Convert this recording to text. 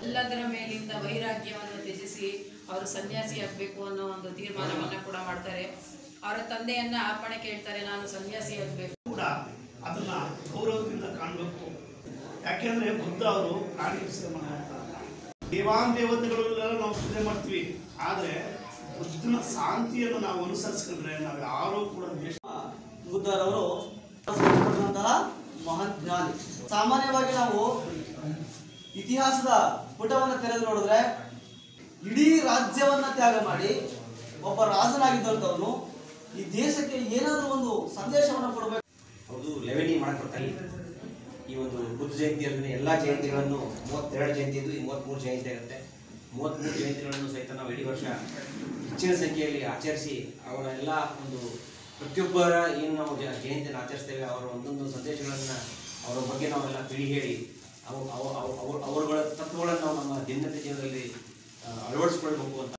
ಎಲ್ಲದರ ಮೇಲಿಂದ ವೈರಾಗ್ಯವನ್ನು ತ್ಯಜಿಸಿ ಅವರು ಸನ್ಯಾಸಿ ಆಗಬೇಕು ಅನ್ನೋ ಒಂದು ತೀರ್ಮಾನವನ್ನು ಕೂಡ ಮಾಡ್ತಾರೆ. ಅವರ ತಂದೆಯನ್ನ ಅಪ್ಪಣೆ ಕೇಳ್ತಾರೆ, ನಾನು ಸನ್ಯಾಸಿ ಆಗಬೇಕು. ಕೂಡ ಅದನ್ನ ಗೌರವದಿಂದ ಕಾಣಬೇಕು. ಯಾಕೆಂದ್ರೆ ಬುದ್ಧ ಅವರು ಪ್ರಾಣಿ ಹಿಂಸೆ ಮಾಡ್ತಾರೆ. ದೇವಾನ್ ದೇವತೆಗಳೆಲ್ಲ ನಾವು ಪೂಜೆ ಮಾಡ್ತೀವಿ, ಆದ್ರೆ ಬುದ್ಧನ ಶಾಂತಿಯನ್ನು ನಾವು ಅನುಸರಿಸ್ಕೊಂಡ್ರೆ ನಾವು ಯಾರು ಕೂಡ ಬುದ್ಧರವರು ಮಹಾನ್ ಜ್ಞಾನಿ. ಸಾಮಾನ್ಯವಾಗಿ ನಾವು ಇತಿಹಾಸದ ಪುಟವನ್ನು ತೆರೆದು ನೋಡಿದ್ರೆ ಇಡೀ ರಾಜ್ಯವನ್ನ ತ್ಯಾಗ ಮಾಡಿ ಒಬ್ಬ ರಾಜನಾಗಿದ್ದಂಥವನು ಈ ದೇಶಕ್ಕೆ ಏನಾದರೂ ಒಂದು ಸಂದೇಶವನ್ನು ಕೊಡಬೇಕು. ಹೌದು, ಲೆವೆನಿ ಮಾಡ್ಕೊಡ್ತಾರೆ. ಈ ಒಂದು ಬುದ್ಧ ಜಯಂತಿಯಲ್ಲಿ ಎಲ್ಲ ಜಯಂತಿಗಳನ್ನು 32 ಜಯಂತಿ ಇದ್ದು 33 ಜಯಂತಿ ಆಗುತ್ತೆ. 33 ಜಯಂತಿಗಳನ್ನು ಸಹಿತ ನಾವು ಇಡೀ ವರ್ಷ ಹೆಚ್ಚಿನ ಸಂಖ್ಯೆಯಲ್ಲಿ ಆಚರಿಸಿ ಅವರ ಎಲ್ಲ ಒಂದು ಪ್ರತಿಯೊಬ್ಬರ ಏನು ನಾವು ಜಯಂತಿಯನ್ನು ಆಚರಿಸ್ತೇವೆ ಅವರ ಒಂದೊಂದು ಸಂದೇಶಗಳನ್ನು ಅವರ ಬಗ್ಗೆ ನಾವೆಲ್ಲ ತಿಳಿ ಹೇಳಿ ಅವರುಗಳ ತತ್ವಗಳನ್ನು ನಾವು ನಮ್ಮ ದಿನನಿತ್ಯ ಜೀವನದಲ್ಲಿ ಅಳವಡಿಸ್ಕೊಳ್ಬೇಕು ಅಂತ